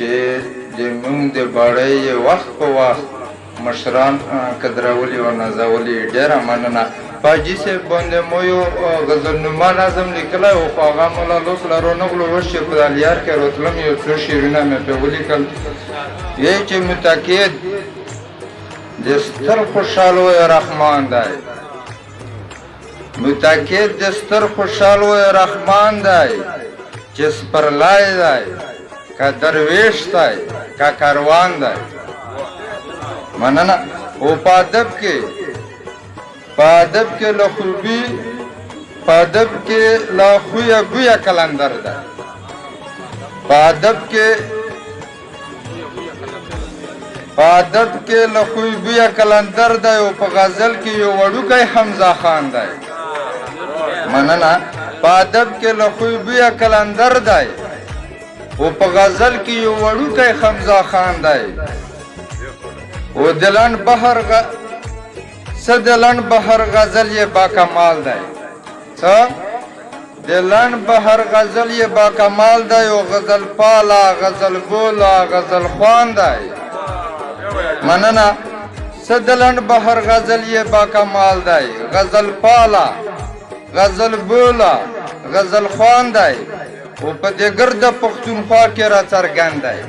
چې د موږ د بړۍ وخت په وخت مشران قدرولي او نازولي ډېره مننه. په حاجي صاحب باندې مو یو غزلنما نظم لیکلی و خو هغه مولا لوس لرو نغلو اوس چې په دالیار کې راتلم یو څو شعرونه مې پرې ولیکل. یی چې متقید د ستر خوشحالوی رحمان دی، متقید د ستر خوشحالوی رحمان دی، چې سپرلی دی که درویش دی که کاروان دی. مننه. او په ادب کې له خوبي په ادب کې له خویه بویه کلندر دی، په ادب کې له خوی بویه کلندر دی او په غزل کې یو وړوکی حمزه خان دی. مننه. په ادب کې له خوی بویه کلندر دی او په غزل کې یو وړوکی حمزه خان دی. او دلن بهر غزل یې با کمال دی. څه؟ دلن بهر غزل یې با کمال دی او غزل پالا غزل بولا غزل خوان دی. مننه. دلن بهر غزل یې با کمال دی، غزل پالا غزل بولا غزل خوان دی او په دې ګرده پښتونخوا کې را څرګند دی،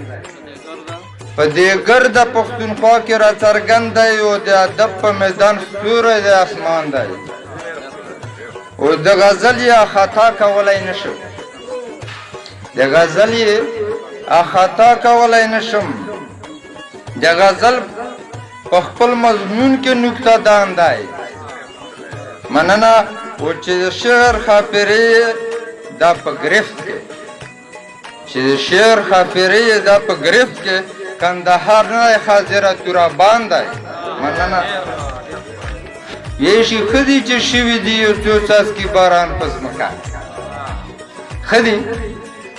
په دې ګرده پښتونخوا کې را څرګند دی او د ادب په میدان ستوری د اسمان دی. او د غزل یې خطا کولی نشم، د غزل یې خطا کولی نشم. د غزل په خپل مضمون کې نکته دان دی. مننه. او چې د شعر خاپرې دا په گرفت کې، چې د شعر خاپرې دا په گرفت کې کندهار نه دی حاضره تورابان دی. مننه. یې شي ښځې چې شوي دي یو څو څاڅکي باران په ځمکه، ښځې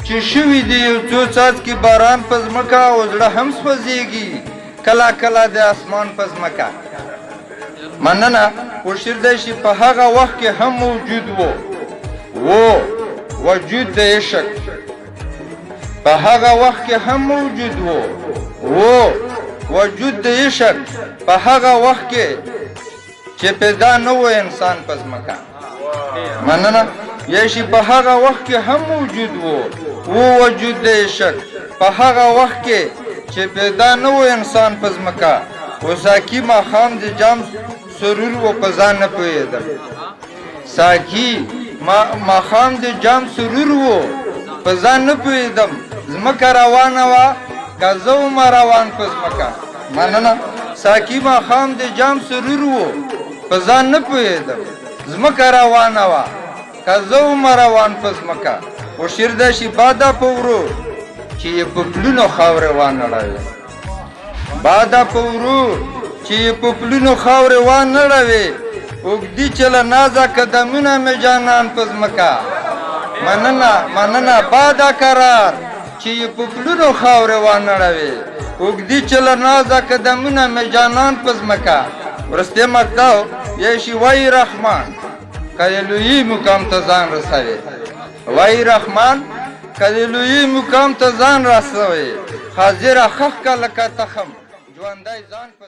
چې شوي دي یو څو څاڅکي باران په ځمکه او زړه هم سوځېږي کله کله د اسمان په ځمکه. مننه. او شعر دی چې په هغه وخت کې هم موجود و وجود د عشق، په هغه وخت کې هم موجود و وجود د عشق، په هغه وخت کې چې پیدا نه و انسان په ځمکه. مننه. یا چې په هغه وخت کې هم موجود و وجود د عشق، په هغه وخت کې چې پیدا نه و انسان په ځمکه. او ساقي ماښام د جام سرور و په ځان نه پوهېدم، ساقي ماښام د جام سرور و په ځان نه پوهېدم، ځمکه روانه وه که زه ومه روان په ځمکه. مننه. ساقي ماښام د جام سرور و په ځان نه پوهېدم، ځمکه روانه وه که زه ومه روان په ځمکه. او شعر دی چې باده په ورو چې یې په پلونو خاورې وانړوې، باده په ورو چې یې په پلونو خاورې وانړوې، اوږدي چله نازه قدمونه مې جانان په ځمکه. مننه. باده کرار چې یې په پلونو خاورې وانړوې، اوږدي چله نازه قدمونه مې جانان په ځمکه. وروستی مقطع یې شي وای رحمان که د لویي مقام ته ځان رسوې، وای رحمان که د لویي مقام ته ځان رسوې، حاضره خښ که لکه تخم ژوندی ځان په